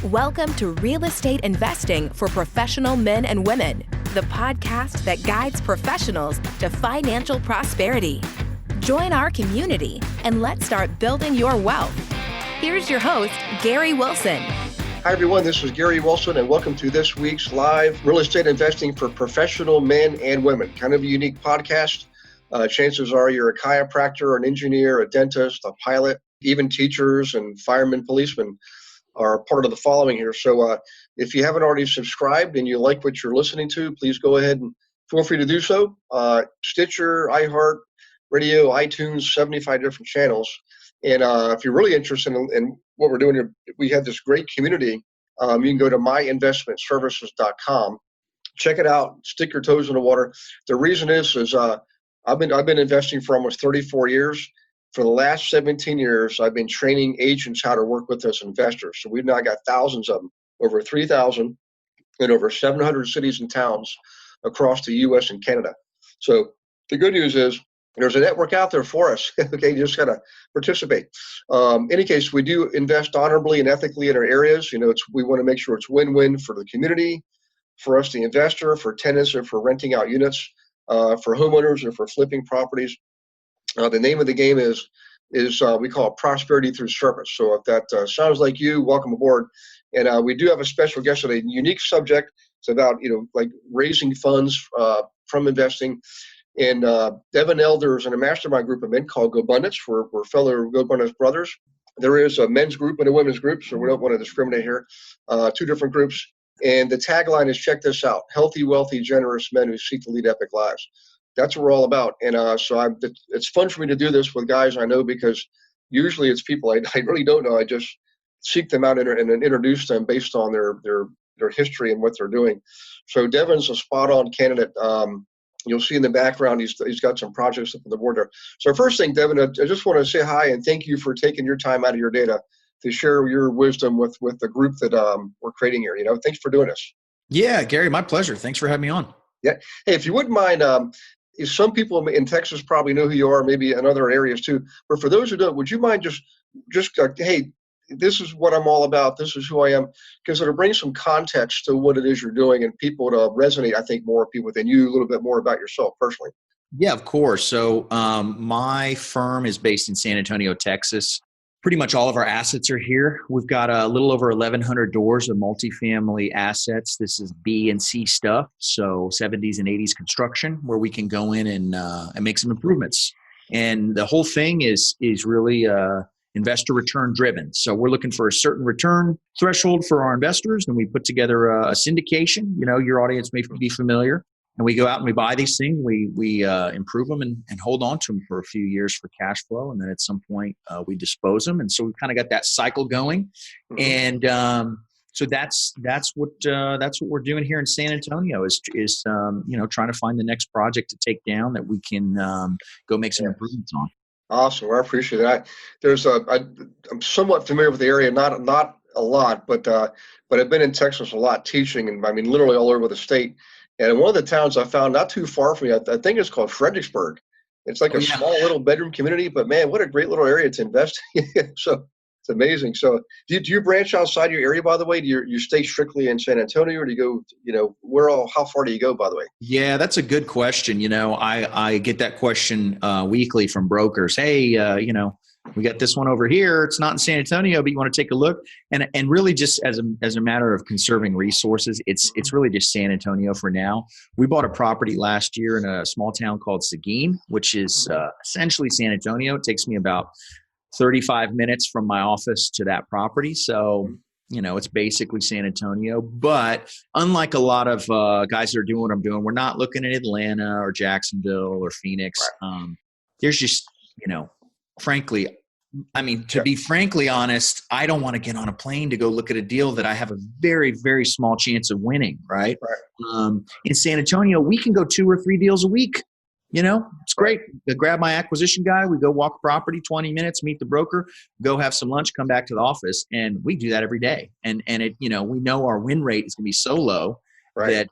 Welcome to Real Estate Investing for Professional Men and Women, the podcast that guides professionals to financial prosperity. Join our community and let's start building your wealth. Here's your host, Gary Wilson. Hi, everyone. This is Gary Wilson, and welcome to this week's live Real Estate Investing for Professional Men and Women. Kind of a unique podcast. Chances are you're a chiropractor, an engineer, a dentist, a pilot, even teachers and firemen, policemen are part of the following here. So if you haven't already subscribed and you like what you're listening to, please go ahead and feel free to do so. Stitcher, iHeart, Radio, iTunes, 75 different channels. And if you're really interested in what we're doing here, we have this great community. You can go to myinvestmentservices.com. Check it out. Stick your toes in the water. The reason is I've been investing for almost 34 years. For the last 17 years, I've been training agents how to work with us investors. So we've now got thousands of them, over 3,000 in over 700 cities and towns across the U.S. and Canada. So the good news is there's a network out there for us. Okay, you just got to participate. In any case, we do invest honorably and ethically in our areas. We want to make sure it's win-win for the community, for us, the investor, for tenants, or for renting out units, for homeowners, or for flipping properties. The name of the game is we call it prosperity through service. So if that sounds like you, welcome aboard. And we do have a special guest today, a unique subject. It's about, like raising funds from investing. And Devin Elder is in a mastermind group of men called GoBundance. We're fellow GoBundance brothers. There is a men's group and a women's group, so we don't want to discriminate here. Two different groups. And the tagline is, check this out: healthy, wealthy, generous men who seek to lead epic lives. That's what we're all about. And it's fun for me to do this with guys I know, because usually it's people I really don't know. I just seek them out and introduce them based on their history and what they're doing. So Devin's a spot-on candidate. You'll see in the background, he's got some projects up on the board there. So first thing, Devin, I just want to say hi and thank you for taking your time out of your day to share your wisdom with the group that we're creating here. Thanks for doing this. Yeah, Gary, my pleasure. Thanks for having me on. Yeah. Hey, if you wouldn't mind, some people in Texas probably know who you are, maybe in other areas too. But for those who don't, would you mind just hey, this is what I'm all about. This is who I am, because it'll bring some context to what it is you're doing, and people to resonate, I think, more people than you, a little bit more about yourself personally. Yeah, of course. So my firm is based in San Antonio, Texas. Pretty much all of our assets are here. We've got a little over 1,100 doors of multifamily assets. This is B and C stuff, so 70s and 80s construction, where we can go in and make some improvements. And the whole thing is really investor return driven. So we're looking for a certain return threshold for our investors, and we put together a syndication. Your audience may be familiar. And we go out and we buy these things, we improve them and hold on to them for a few years for cash flow. And then at some point we dispose them. And so we've kind of got that cycle going. Mm-hmm. And so that's what we're doing here in San Antonio is trying to find the next project to take down that we can go make some improvements on. Awesome. Well, I appreciate that. I'm somewhat familiar with the area, not a lot, but I've been in Texas a lot teaching, and I mean literally all over the state. And in one of the towns I found not too far from me, I think it's called Fredericksburg. It's like a small little bedroom community, but man, what a great little area to invest in. So it's amazing. So do you branch outside your area, by the way? Do you stay strictly in San Antonio, or do you go, how far do you go, by the way? Yeah, that's a good question. I get that question weekly from brokers. Hey, we got this one over here. It's not in San Antonio, but you want to take a look. And really just as a matter of conserving resources, it's really just San Antonio for now. We bought a property last year in a small town called Seguin, which is essentially San Antonio. It takes me about 35 minutes from my office to that property. So, it's basically San Antonio. But unlike a lot of guys that are doing what I'm doing, we're not looking at Atlanta or Jacksonville or Phoenix. Right. There's just, frankly, to be frankly honest, I don't want to get on a plane to go look at a deal that I have a very, very small chance of winning, right? In San Antonio, we can go 2 or 3 deals a week. It's great. I grab my acquisition guy. We go walk property, 20 minutes, meet the broker, go have some lunch, come back to the office. And we do that every day. And it, we know our win rate is going to be so low that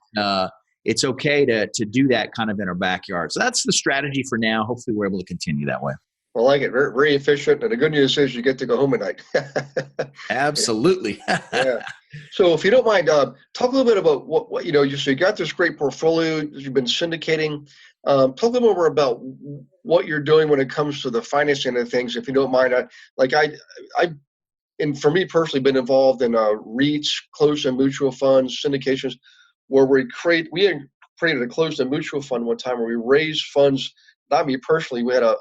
it's okay to do that kind of in our backyard. So that's the strategy for now. Hopefully we're able to continue that way. I like it. Very, very efficient. And the good news is you get to go home at night. Absolutely. Yeah. So if you don't mind, talk a little bit about what so you got this great portfolio that you've been syndicating. Talk a little more about what you're doing when it comes to the financing of things, if you don't mind. And for me personally, been involved in REITs, closed-end mutual funds, syndications, where we had created a closed-end mutual fund one time where we raised funds. Not me personally. We had a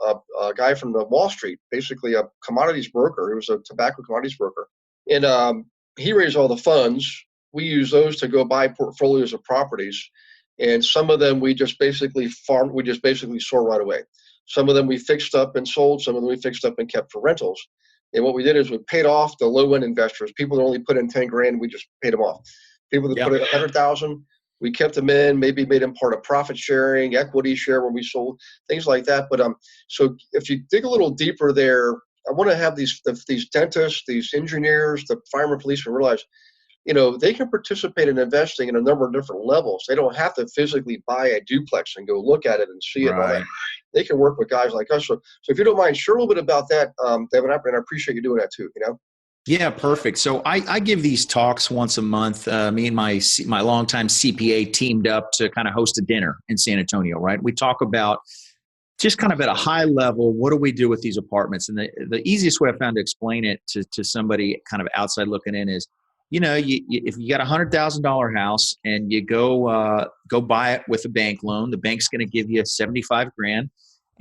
guy from the Wall Street, basically a commodities broker. It was a tobacco commodities broker, and he raised all the funds. We use those to go buy portfolios of properties, and some of them we just basically farmed. We just basically sold right away. Some of them we fixed up and sold. Some of them we fixed up and kept for rentals. And what we did is we paid off the low end investors. People that only put in 10 grand, we just paid them off. People that put in 100,000, we kept them in, maybe made them part of profit sharing, equity share when we sold, things like that. But so if you dig a little deeper there, I want to have these dentists, these engineers, the firemen, policemen realize, they can participate in investing in a number of different levels. They don't have to physically buy a duplex and go look at it and see it and all that. They can work with guys like us. So if you don't mind, share a little bit about that, Devin, and I appreciate you doing that too, Yeah, perfect. So I give these talks once a month. Me and my longtime CPA teamed up to kind of host a dinner in San Antonio, right? We talk about just kind of at a high level, what do we do with these apartments? And the easiest way I found to explain it to somebody kind of outside looking in is, if you got $100,000 house and you go buy it with a bank loan, the bank's going to give you 75 grand.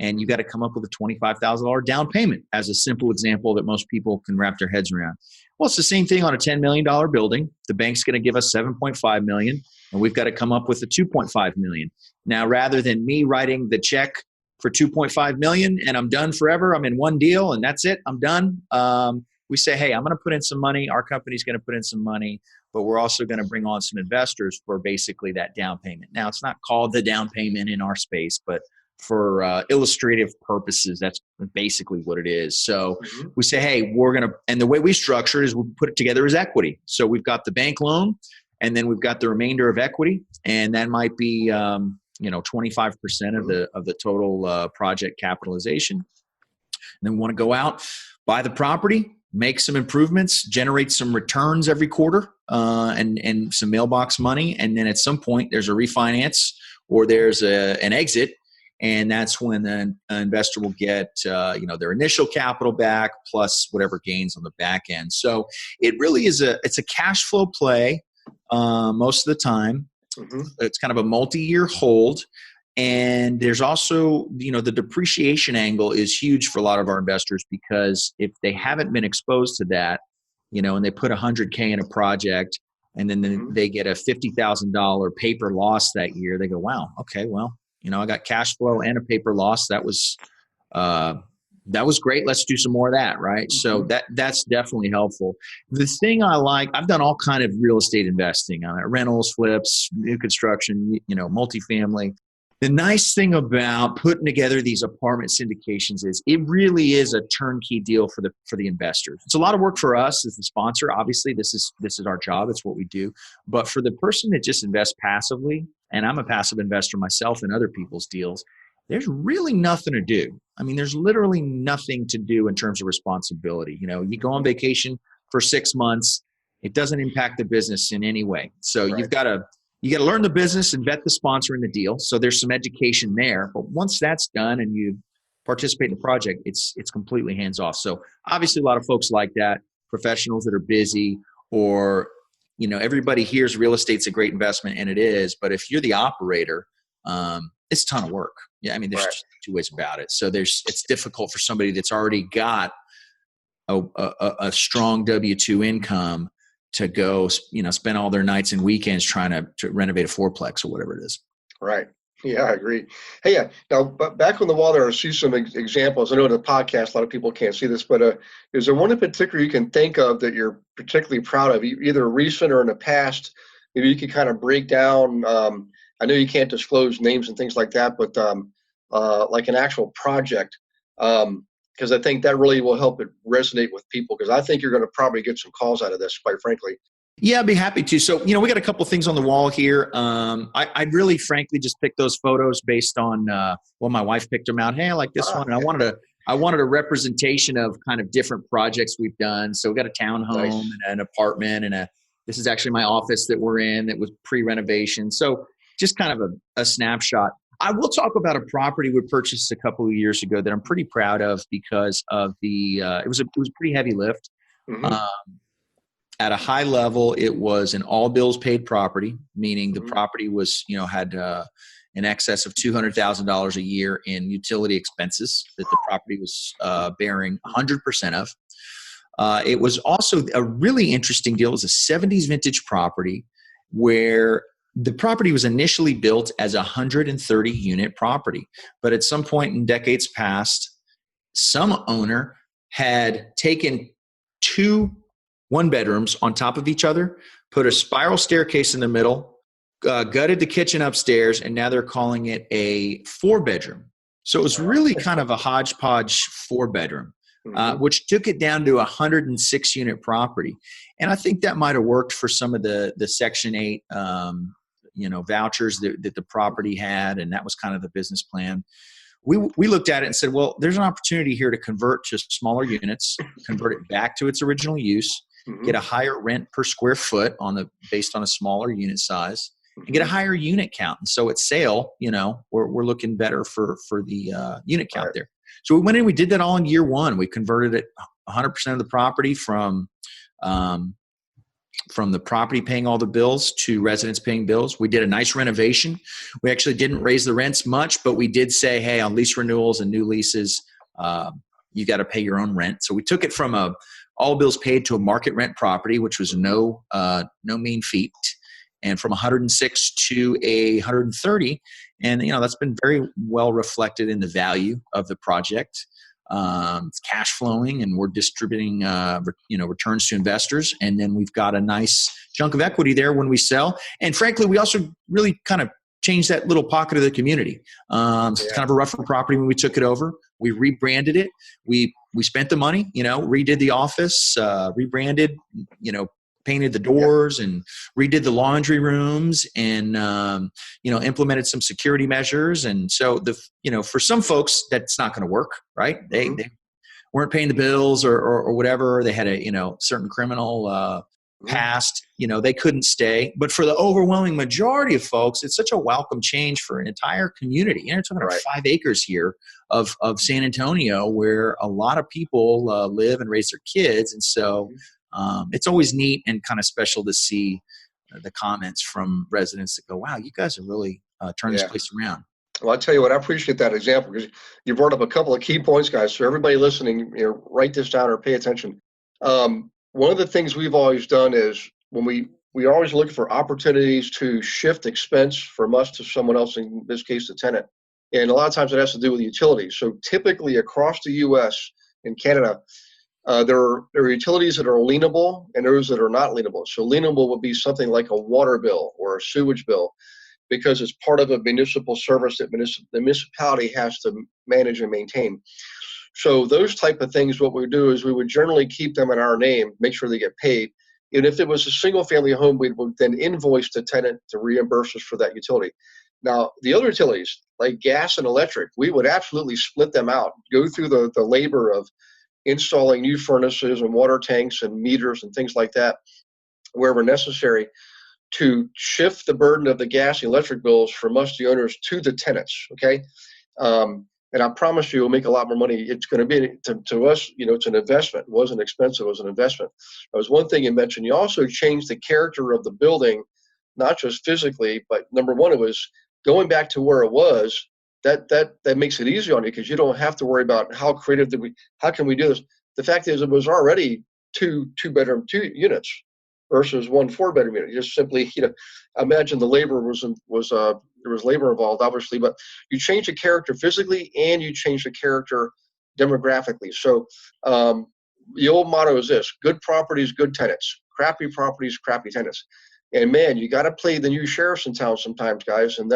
And you got to come up with a $25,000 down payment as a simple example that most people can wrap their heads around. Well, it's the same thing on a $10 million building. The bank's going to give us $7.5 million, and we've got to come up with a $2.5 million. Now, rather than me writing the check for $2.5 million and I'm done forever, I'm in one deal and that's it, I'm done. We say, hey, I'm going to put in some money. Our company's going to put in some money, but we're also going to bring on some investors for basically that down payment. Now, it's not called the down payment in our space, but for illustrative purposes, that's basically what it is. So we say, hey, and the way we structure it is we put it together as equity. So we've got the bank loan, and then we've got the remainder of equity, and that might be 25% of the total project capitalization. And then we want to go out, buy the property, make some improvements, generate some returns every quarter, and some mailbox money, and then at some point there's a refinance or there's an exit. And that's when the investor will get, their initial capital back plus whatever gains on the back end. So it really is it's a cash flow play most of the time. It's kind of a multi-year hold. And there's also, the depreciation angle is huge for a lot of our investors, because if they haven't been exposed to that, and they put $100K in a project and then they get a $50,000 paper loss that year, they go, wow, okay, well, I got cash flow and a paper loss. That was great. Let's do some more of that, right? So that's definitely helpful. The thing I like, I've done all kind of real estate investing, rentals, flips, new construction, multifamily. The nice thing about putting together these apartment syndications is it really is a turnkey deal for the investors. It's a lot of work for us as the sponsor. Obviously, this is our job. It's what we do. But for the person that just invests passively, and I'm a passive investor myself in other people's deals, there's really nothing to do. I mean, there's literally nothing to do in terms of responsibility. You go on vacation for 6 months. It doesn't impact the business in any way. So you got to learn the business and vet the sponsor in the deal. So there's some education there. But once that's done and you participate in the project, it's completely hands off. So obviously a lot of folks like that, professionals that are busy, or everybody hears real estate's a great investment, and it is. But if you're the operator, it's a ton of work. Yeah, I mean, there's just two ways about it. So it's difficult for somebody that's already got a strong W-2 income to go, spend all their nights and weekends trying to renovate a fourplex or whatever it is. Right. Yeah, I agree. Hey, yeah. Now, back on the wall there, I see some examples. I know in the podcast, a lot of people can't see this, but is there one in particular you can think of that you're particularly proud of, either recent or in the past? Maybe you could kind of break down. I know you can't disclose names and things like that, but like an actual project, because I think that really will help it resonate with people, because I think you're going to probably get some calls out of this, quite frankly. Yeah, I'd be happy to. So, we got a couple of things on the wall here. I'd really, frankly, just picked those photos based on, my wife picked them out. Hey, I like this one. And I wanted I wanted a representation of kind of different projects we've done. So we got a townhome Nice. and an apartment this is actually my office that we're in that was pre-renovation. So just kind of a snapshot. I will talk about a property we purchased a couple of years ago that I'm pretty proud of because of it was a pretty heavy lift. Mm-hmm. At a high level, it was an all bills paid property, meaning the Mm-hmm. property was, had in excess of $200,000 a year in utility expenses that the property was bearing 100% of. It was also a really interesting deal. It was a 70s vintage property where the property was initially built as a 130 unit property, but at some point in decades past, some owner had taken 2 one-bedrooms on top of each other, put a spiral staircase in the middle, gutted the kitchen upstairs, and now they're calling it a 4-bedroom. So it was really kind of a hodgepodge 4-bedroom. Which took it down to a 106 unit property. And I think that might have worked for some of the Section 8, vouchers that the property had. And that was kind of the business plan. We looked at it and said, well, there's an opportunity here to convert to smaller units, convert it back to its original use, get a higher rent per square foot based on a smaller unit size, and get a higher unit count. And so at sale, we're looking better for the unit count there. So we went in, we did that all in year 1. We converted it 100% of the property from the property paying all the bills to residents paying bills. We did a nice renovation. We actually didn't raise the rents much, but we did say, hey, on lease renewals and new leases, you got to pay your own rent. So we took it from a all bills paid to a market rent property, which was no mean feat, and from 106 to 130. And, that's been very well reflected in the value of the project. It's cash flowing and we're distributing, returns to investors. And then we've got a nice chunk of equity there when we sell. And frankly, we also really kind of changed that little pocket of the community. It's kind of a rougher property when we took it over. We rebranded it. We spent the money, redid the office, rebranded, painted the doors and redid the laundry rooms and, implemented some security measures. And so for some folks, that's not going to work, right? They weren't paying the bills or whatever. They had a, certain criminal past, they couldn't stay. But for the overwhelming majority of folks, it's such a welcome change for an entire community. You're talking about 5 acres here of San Antonio where a lot of people live and raise their kids. And so it's always neat and kind of special to see the comments from residents that go, wow, you guys are really turning this place around. Well, I'll tell you what, I appreciate that example because you brought up a couple of key points, guys. So everybody listening, write this down or pay attention. One of the things we've always done is when we always look for opportunities to shift expense from us to someone else, in this case, the tenant. And a lot of times it has to do with utilities. So typically across the U.S. and Canada, there are utilities that are lienable and those that are not lienable. So lienable would be something like a water bill or a sewage bill because it's part of a municipal service that the municipality has to manage and maintain. So those type of things, what we do is we would generally keep them in our name, make sure they get paid. And if it was a single family home, we would then invoice the tenant to reimburse us for that utility. Now, the other utilities like gas and electric, we would absolutely split them out, go through the labor of installing new furnaces and water tanks and meters and things like that, wherever necessary, to shift the burden of the gas and electric bills from us, the owners, to the tenants, okay? And I promise you, we'll make a lot more money. It's going to be, to us, it's an investment. It wasn't expensive, it was an investment. That was one thing you mentioned. You also changed the character of the building, not just physically, but number one, it was going back to where it was. That makes it easy on you because you don't have to worry about how creative how can we do this. The fact is, it was already two units versus 1 4-bedroom unit. You just simply, imagine the labor there was labor involved, obviously, but you change the character physically and you change the character demographically. So the old motto is this: good properties, good tenants; crappy properties, crappy tenants. And man, you got to play the new sheriffs in town sometimes, guys. And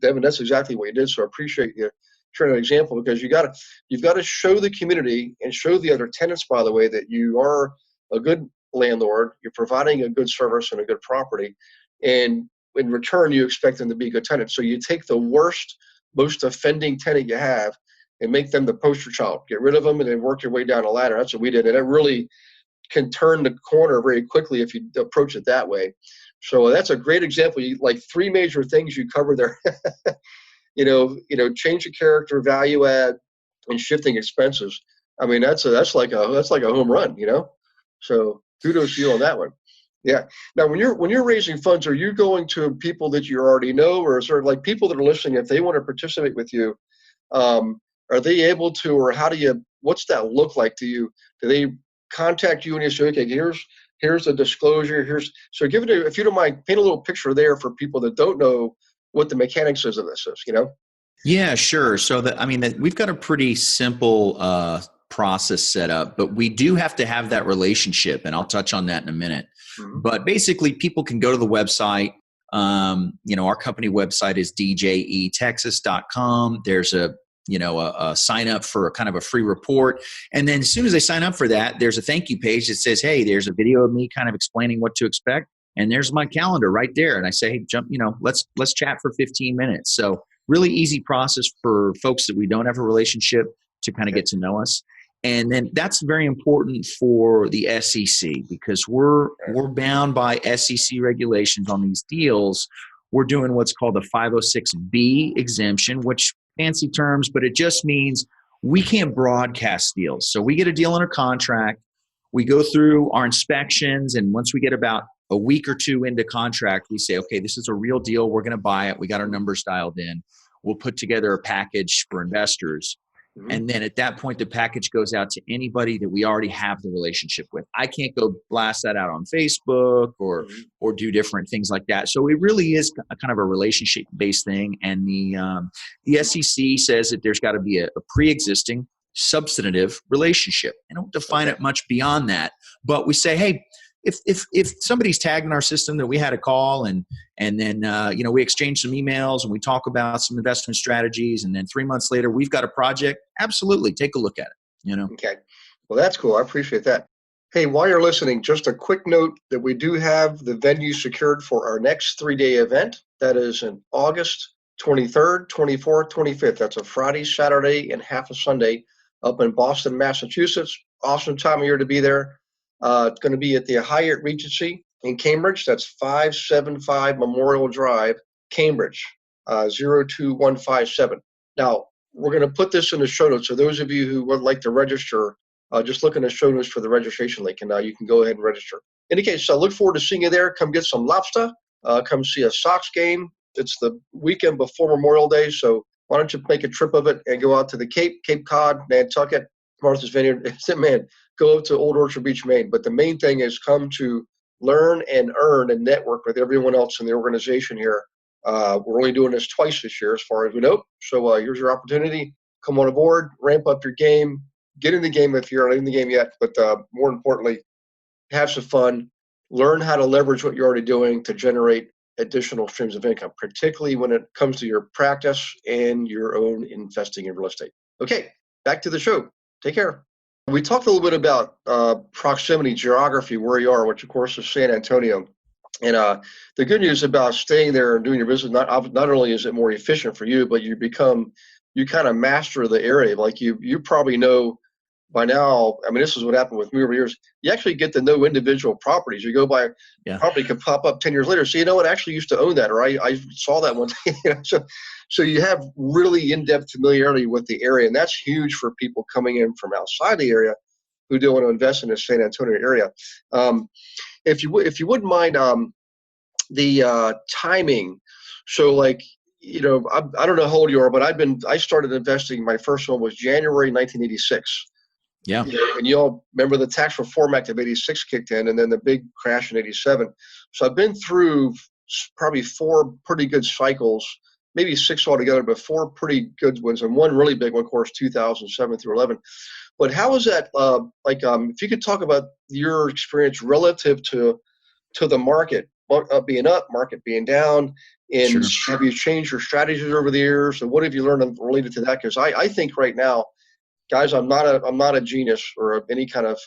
Devin, that's exactly what you did. So I appreciate you sharing an example because you've got to show the community and show the other tenants, by the way, that you are a good landlord. You're providing a good service and a good property, and in return, you expect them to be good tenants. So you take the worst, most offending tenant you have, and make them the poster child. Get rid of them and then work your way down a ladder. That's what we did. And it really can turn the corner very quickly if you approach it that way. So that's a great example. Like 3 major things you cover there. Change of character, value add, and shifting expenses. I mean, that's like a home run, So kudos to you on that one. Yeah. Now, when you're raising funds, are you going to people that you already know, or sort of like people that are listening, if they want to participate with you, are they able to, or what's that look like to you? Do they contact you and you say, okay, here's the disclosure, so if you don't mind, paint a little picture there for people that don't know what the mechanics of this is, Yeah, sure. So we've got a pretty simple process set up, but we do have to have that relationship, and I'll touch on that in a minute. Mm-hmm. But basically, people can go to the website. Our company website is djetexas.com. There's a sign up for a kind of a free report. And then as soon as they sign up for that, there's a thank you page that says, hey, there's a video of me kind of explaining what to expect. And there's my calendar right there. And I say, hey, let's chat for 15 minutes. So really easy process for folks that we don't have a relationship to kind of get to know us. And then that's very important for the SEC because we're bound by SEC regulations on these deals. We're doing what's called the 506B exemption, which fancy terms, but it just means we can't broadcast deals. So we get a deal under contract, we go through our inspections, and once we get about a week or 2 into contract, we say, okay, this is a real deal. We're going to buy it. We got our numbers dialed in. We'll put together a package for investors. Mm-hmm. And then at that point, the package goes out to anybody that we already have the relationship with. I can't go blast that out on Facebook or do different things like that. So it really is a kind of a relationship-based thing. And the SEC says that there's got to be a pre-existing substantive relationship. They don't define it much beyond that. But we say, hey, if somebody's tagged in our system that we had a call and then we exchange some emails and we talk about some investment strategies, and then 3 months later we've got a project, absolutely take a look at it. Okay, well, that's cool. I appreciate that. Hey, while you're listening, just a quick note that we do have the venue secured for our next 3-day event. That is in August 23rd, 24th, 25th. That's a Friday, Saturday, and half a Sunday up in Boston, Massachusetts. Awesome time of year to be there. It's going to be at the Hyatt Regency in Cambridge. That's 575 Memorial Drive, Cambridge, 02157. Now, we're going to put this in the show notes. So those of you who would like to register, just look in the show notes for the registration link, and you can go ahead and register. In any case, I look forward to seeing you there. Come get some lobster. Come see a Sox game. It's the weekend before Memorial Day, so why don't you make a trip of it and go out to the Cape Cod, Nantucket, Martha's Vineyard. Man, go to Old Orchard Beach, Maine. But the main thing is come to learn and earn and network with everyone else in the organization here. We're only doing this twice this year as far as we know. So here's your opportunity. Come on aboard, ramp up your game, get in the game if you're not in the game yet. But more importantly, have some fun, learn how to leverage what you're already doing to generate additional streams of income, particularly when it comes to your practice and your own investing in real estate. Okay, back to the show. Take care. We talked a little bit about proximity, geography, where you are, which of course is San Antonio. And the good news about staying there and doing your business, not only is it more efficient for you, but you kind of master the area. Like you probably know by now, I mean, this is what happened with me over years. You actually get to know individual properties. You go by, property could pop up 10 years later. So, I actually used to own that, or I saw that one day. So you have really in-depth familiarity with the area, and that's huge for people coming in from outside the area who do want to invest in the San Antonio area. If you wouldn't mind the timing. So I don't know how old you are, but I started investing. My first one was January 1986. Yeah. And you all remember the Tax Reform Act of 86 kicked in, and then the big crash in 87. So I've been through probably 4 pretty good cycles, maybe 6 altogether, but 4 pretty good ones, and one really big one, of course, 2007 through 11. But how is that, if you could talk about your experience relative to the market being up, market being down, and Sure. Have you changed your strategies over the years, and what have you learned related to that? Because I think right now, guys, I'm not a genius or any kind of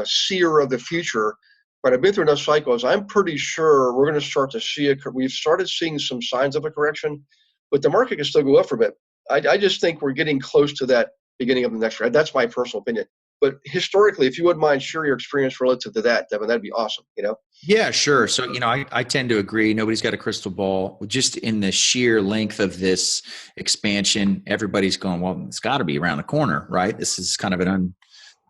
seer of the future, but I've been through enough cycles. I'm pretty sure we're going to start to see we've started seeing some signs of a correction, but the market can still go up for a bit. I just think we're getting close to that beginning of the next round. That's my personal opinion. But historically, if you wouldn't mind share your experience relative to that, Devin, that'd be awesome. Yeah, sure. So, I tend to agree. Nobody's got a crystal ball. Just in the sheer length of this expansion, everybody's going, well, it's got to be around the corner, right? This is kind of an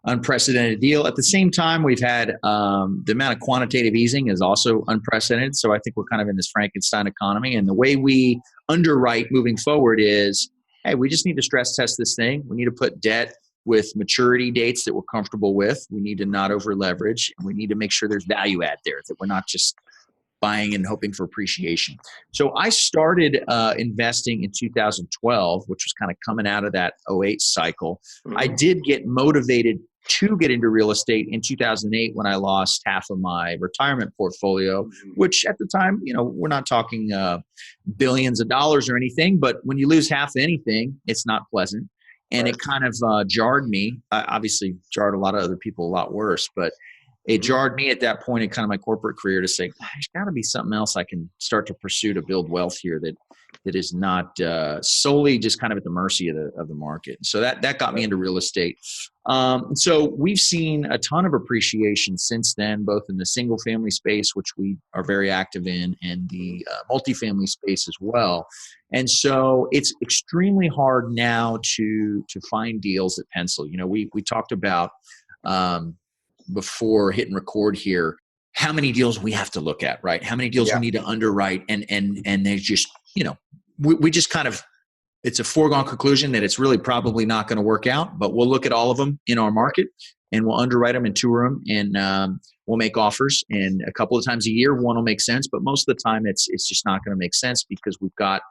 unprecedented deal. At the same time, we've had the amount of quantitative easing is also unprecedented. So I think we're kind of in this Frankenstein economy. And the way we underwrite moving forward is, hey, we just need to stress test this thing. We need to put debt with maturity dates that we're comfortable with. We need to not over leverage, and we need to make sure there's value add there, that we're not just buying and hoping for appreciation. So I started investing in 2012, which was kind of coming out of that '08 cycle. Mm-hmm. I did get motivated to get into real estate in 2008 when I lost half of my retirement portfolio, which at the time, we're not talking billions of dollars or anything, but when you lose half of anything, it's not pleasant. And it kind of jarred me. Obviously, jarred a lot of other people a lot worse, but it jarred me at that point in kind of my corporate career to say, there's got to be something else I can start to pursue to build wealth here that is not solely just kind of at the mercy of the market. So that got me into real estate. So we've seen a ton of appreciation since then, both in the single family space, which we are very active in, and the multifamily space as well. And so it's extremely hard now to find deals that pencil. We talked about before hitting record here, how many deals we have to look at, right? How many deals we need to underwrite, and they just, we just kind of, it's a foregone conclusion that it's really probably not going to work out, but we'll look at all of them in our market and we'll underwrite them and tour them, and we'll make offers. And a couple of times a year, one will make sense, but most of the time it's just not going to make sense because we've got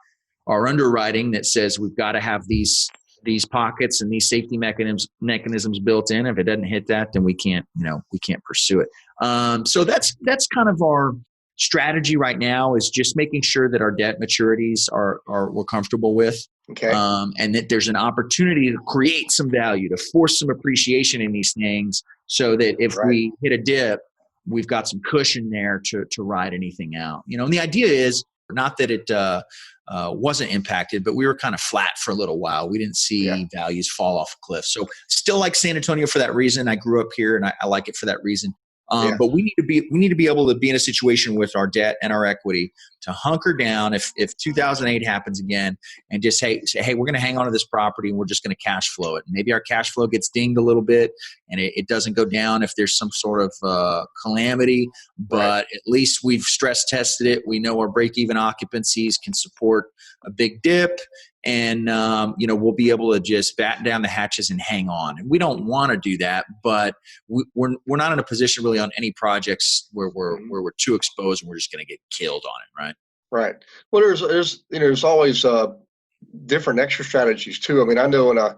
our underwriting that says we've got to have these pockets and these safety mechanisms built in. If it doesn't hit that, then we can't pursue it. So that's kind of our strategy right now, is just making sure that our debt maturities are we're comfortable with. Okay. And that there's an opportunity to create some value, to force some appreciation in these things, so that if we hit a dip, we've got some cushion there to ride anything out. And the idea is not that it wasn't impacted, but we were kind of flat for a little while. We didn't see values fall off a cliff. So still like San Antonio for that reason. I grew up here and I like it for that reason. But we need to be able to be in a situation with our debt and our equity to hunker down if 2008 happens again, and just say, hey, we're going to hang on to this property and we're just going to cash flow it. And maybe our cash flow gets dinged a little bit and it doesn't go down if there's some sort of calamity, but at least we've stress tested it. We know our break-even occupancies can support a big dip. And, we'll be able to just batten down the hatches and hang on. And we don't want to do that, but we're not in a position really on any projects where we're too exposed and we're just going to get killed on it. Right. Right. Well, there's always different extra strategies too. I mean, I know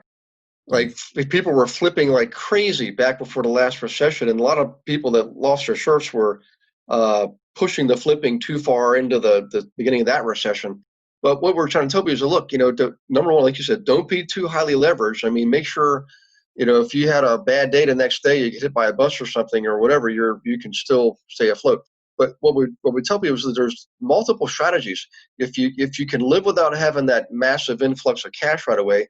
if people were flipping like crazy back before the last recession, and a lot of people that lost their shirts were pushing the flipping too far into the beginning of that recession. But what we're trying to tell people is, look, number one, like you said, don't be too highly leveraged. I mean, make sure, if you had a bad day the next day, you get hit by a bus or something or whatever, you can still stay afloat. But what we tell people is that there's multiple strategies. If you can live without having that massive influx of cash right away,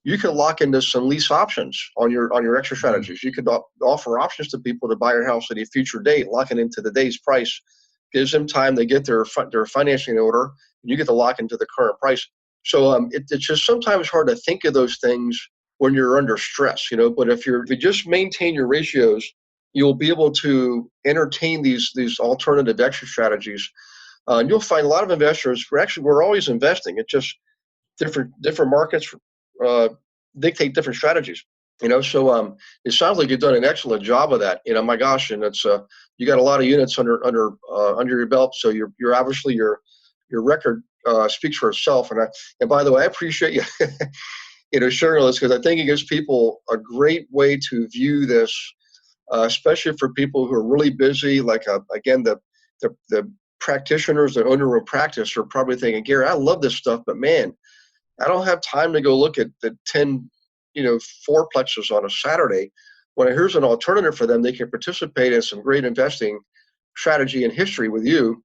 you can lock into some lease options on your extra strategies. You could offer options to people to buy your house at a future date, lock it into the day's price, gives them time to get their financing in order, and you get to lock into the current price. So it's just sometimes hard to think of those things when you're under stress, But if you just maintain your ratios, you'll be able to entertain these alternative extra strategies. And you'll find a lot of investors. We're always investing. It's just different markets dictate different strategies. So it sounds like you've done an excellent job of that. My gosh, and it's you got a lot of units under your belt. So you're obviously your record speaks for itself. And by the way, I appreciate you sharing all this, because I think it gives people a great way to view this, especially for people who are really busy. Like again, the practitioners that own their own practice are probably thinking, Gary, I love this stuff, but man, I don't have time to go look at the 10 fourplexes on a Saturday. When here's an alternative for them, they can participate in some great investing strategy and history with you,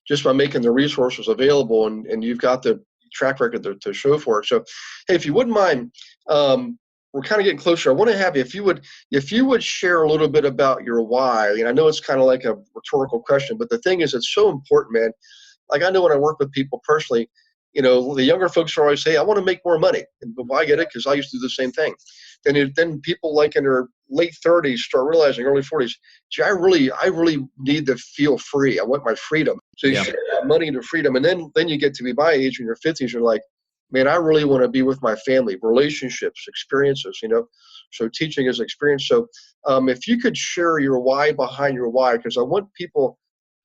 just by making the resources available, and you've got the track record to show for it. So, hey, if you wouldn't mind, we're kind of getting closer. I want to have you, if you would share a little bit about your why. And I know it's kind of like a rhetorical question, but the thing is, it's so important, man. Like I know when I work with people personally, the younger folks are always say, I want to make more money. And well, I get it because I used to do the same thing. Then people like in their late 30s start realizing, early 40s, gee, I really need to feel free. I want my freedom. So you share that money into freedom. And then you get to be my age in your 50s, you're like, man, I really want to be with my family, relationships, experiences, So teaching is experience. So if you could share your why behind your why, because I want people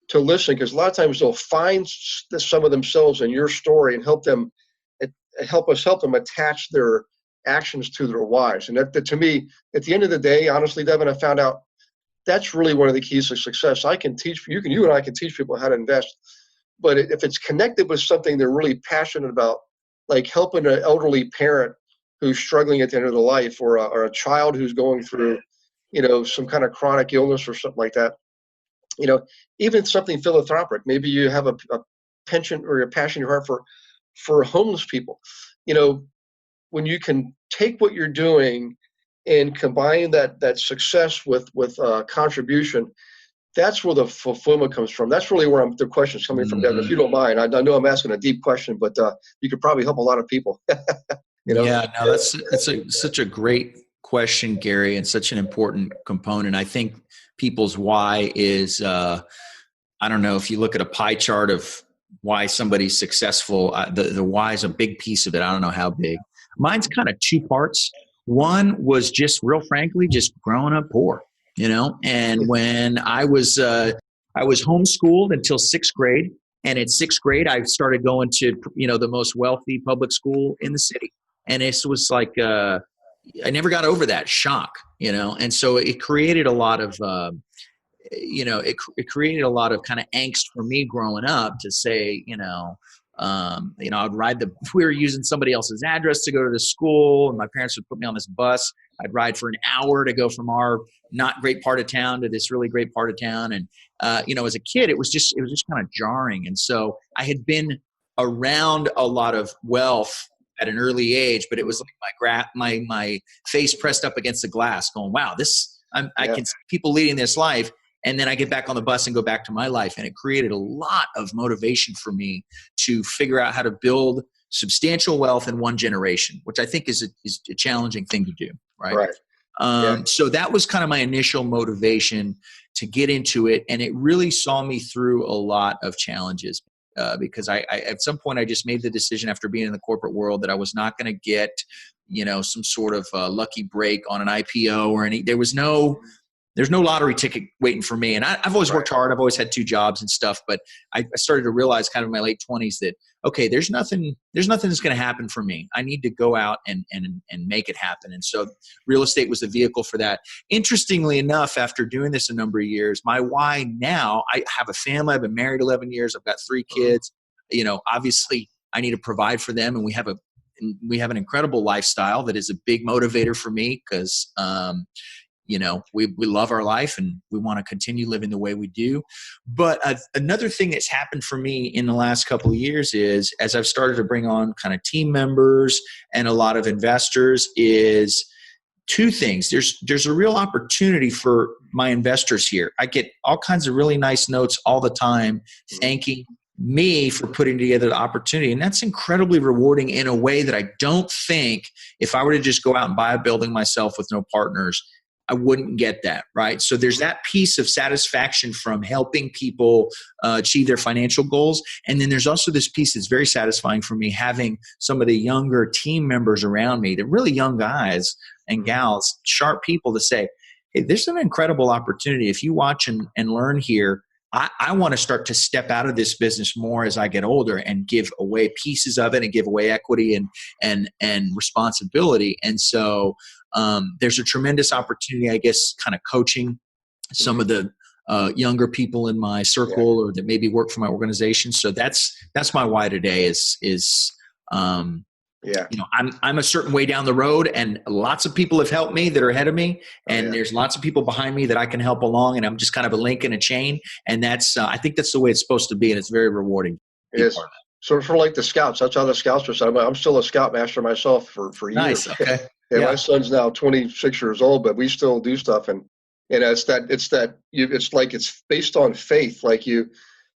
to listen, because a lot of times they'll find some of themselves in your story and help them attach their actions to their whys. And that to me, at the end of the day, honestly, Devin, I found out that's really one of the keys to success. You and I can teach people how to invest, but if it's connected with something they're really passionate about, like helping an elderly parent who's struggling at the end of their life, or a child who's going through, some kind of chronic illness or something like that, even something philanthropic. Maybe you have a penchant or a passion in your heart for homeless people. When you can take what you're doing and combine that success with contribution, that's where the fulfillment comes from. That's really where the question's coming from, Devin. If you don't mind, I know I'm asking a deep question, but you could probably help a lot of people. Yeah, no, that's such a great question, Gary, and such an important component. I think people's why is, I don't know, if you look at a pie chart of why somebody's successful, the why is a big piece of it. I don't know how big. Mine's kind of two parts. One was just, real frankly, just growing up poor, and when I was homeschooled until sixth grade. And at sixth grade, I started going to, the most wealthy public school in the city. And it was like, I never got over that shock, and so it created a lot of, it created a lot of kind of angst for me growing up to say, I'd we were using somebody else's address to go to the school, and my parents would put me on this bus. I'd ride for an hour to go from our not great part of town to this really great part of town. And, as a kid, it was just kind of jarring. And so I had been around a lot of wealth at an early age, but it was like my face pressed up against the glass going, wow, I can see people leading this life. And then I get back on the bus and go back to my life. And it created a lot of motivation for me to figure out how to build substantial wealth in one generation, which I think is a challenging thing to do. Right. So that was kind of my initial motivation to get into it. And it really saw me through a lot of challenges. Because I at some point I just made the decision after being in the corporate world that I was not going to get, some sort of lucky break on an IPO or there's no lottery ticket waiting for me. And I've always worked hard. I've always had 2 jobs and stuff, but I started to realize kind of in my late 20s that, okay, there's nothing that's going to happen for me. I need to go out and make it happen. And so real estate was the vehicle for that. Interestingly enough, after doing this a number of years, my why now, I have a family. I've been married 11 years. I've got 3 kids. Obviously I need to provide for them. And we have an incredible lifestyle that is a big motivator for me because, we love our life and we want to continue living the way we do. But another thing that's happened for me in the last couple of years is, as I've started to bring on kind of team members and a lot of investors, is 2 things. There's a real opportunity for my investors here. I get all kinds of really nice notes all the time thanking me for putting together the opportunity. And that's incredibly rewarding in a way that I don't think if I were to just go out and buy a building myself with no partners, I wouldn't get that, right? So there's that piece of satisfaction from helping people achieve their financial goals. And then there's also this piece that's very satisfying for me, having some of the younger team members around me, the really young guys and gals, sharp people, to say, hey, there's an incredible opportunity. If you watch and learn here, I want to start to step out of this business more as I get older and give away pieces of it and give away equity and responsibility. And so there's a tremendous opportunity, I guess, kind of coaching some of the younger people in my circle or that maybe work for my organization. So that's my why today I'm a certain way down the road, and lots of people have helped me that are ahead of me, and there's lots of people behind me that I can help along, and I'm just kind of a link in a chain. And that's I think that's the way it's supposed to be, and it's very rewarding. Yes. So for like the scouts, that's how the scouts are set up. I'm still a scout master myself for years. Nice. Okay. And Yeah. my son's now 26 years old, but we still do stuff. And it's based on faith. Like you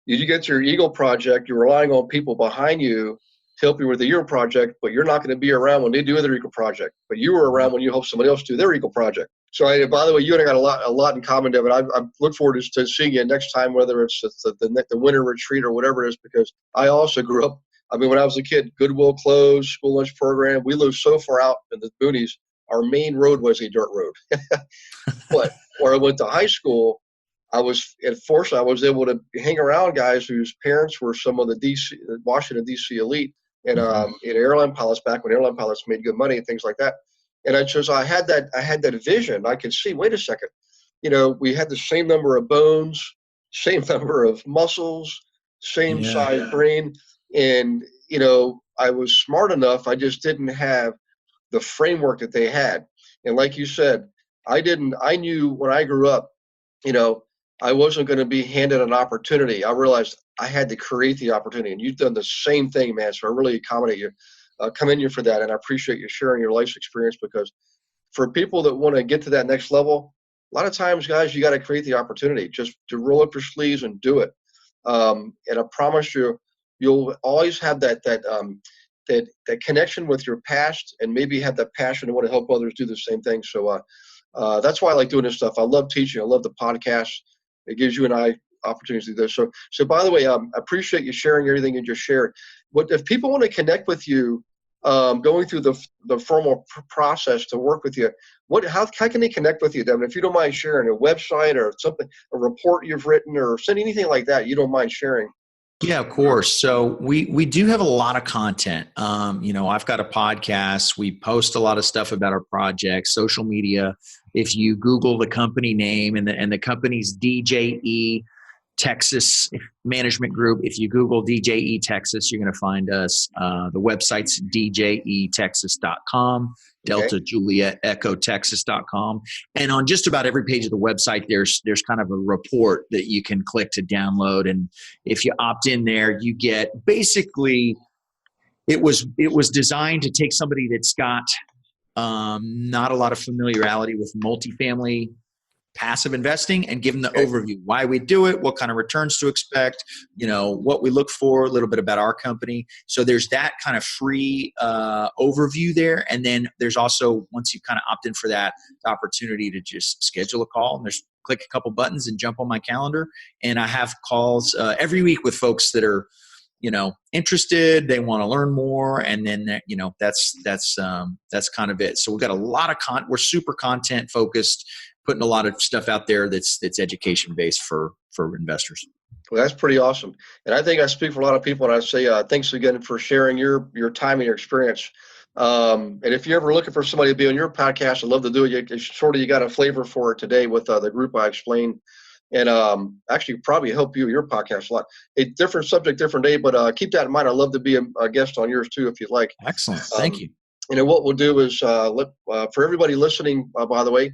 get to your Eagle project, you're relying on people behind you to help you with the Eagle project, but you're not going to be around when they do their Eagle project. But you were around when you help somebody else do their Eagle project. So, by the way, you and I got a lot in common, Devin. I look forward to seeing you next time, whether it's the winter retreat or whatever it is, because I also grew up. I mean, when I was a kid, Goodwill closed, school lunch program. We lived so far out in the boonies. Our main road was a dirt road. But where I went to high school, I was able to hang around guys whose parents were some of the Washington D.C. elite and in airline pilots back when airline pilots made good money and things like that. And I had that vision. I could see, wait a second, we had the same number of bones, same number of muscles, same size brain. And, I was smart enough. I just didn't have the framework that they had. And like you said, I knew when I grew up, I wasn't going to be handed an opportunity. I realized I had to create the opportunity, and you've done the same thing, man. So I really accommodate you, commend you for that. And I appreciate you sharing your life's experience, because for people that want to get to that next level, a lot of times, guys, you got to create the opportunity just to roll up your sleeves and do it. And I promise you'll always have that connection with your past, and maybe have that passion to want to help others do the same thing. So that's why I like doing this stuff. I love teaching. I love the podcast. It gives you and I opportunities to do this. So by the way, I appreciate you sharing everything you just shared. But if people want to connect with you, going through the formal process to work with you, how can they connect with you, Devin? If you don't mind sharing a website or something, a report you've written, or send anything like that, you don't mind sharing. Yeah, of course. So we do have a lot of content. I've got a podcast. We post a lot of stuff about our projects, social media. If you Google the company name and the company's DJE Texas Management Group, if you Google DJE Texas, you're going to find us. The website's djetexas.com. Delta Juliet Echo Texas.com. And on just about every page of the website, there's kind of a report that you can click to download. And if you opt in there, you get basically, it was designed to take somebody that's got not a lot of familiarity with multifamily passive investing and give them the overview, why we do it, what kind of returns to expect, what we look for, a little bit about our company. So there's that kind of free overview there. And then there's also, once you kind of opt in for that, the opportunity to just schedule a call, and there's click a couple buttons and jump on my calendar. And I have calls every week with folks that are, interested, they want to learn more. And then, that's kind of it. So we've got a lot of we're super content focused, putting a lot of stuff out there that's education based for investors. Well, that's pretty awesome. And I think I speak for a lot of people when I say thanks again for sharing your time and your experience. And if you're ever looking for somebody to be on your podcast, I'd love to do it. You got a flavor for it today with the group I explained. And actually probably help your podcast a lot. A different subject, different day, but keep that in mind. I'd love to be a guest on yours too, if you'd like. Excellent. Thank you. What we'll do is, for everybody listening, by the way,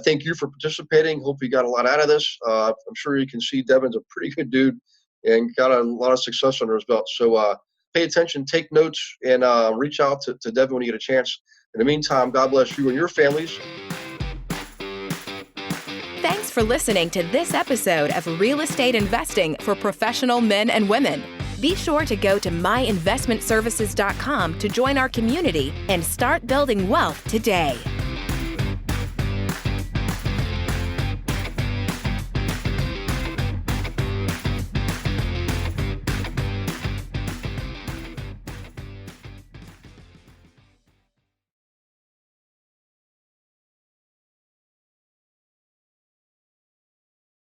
thank you for participating. Hope you got a lot out of this. I'm sure you can see Devin's a pretty good dude and got a lot of success under his belt. So pay attention, take notes, and reach out to Devin when you get a chance. In the meantime, God bless you and your families. Thanks for listening to this episode of Real Estate Investing for Professional Men and Women. Be sure to go to myinvestmentservices.com to join our community and start building wealth today.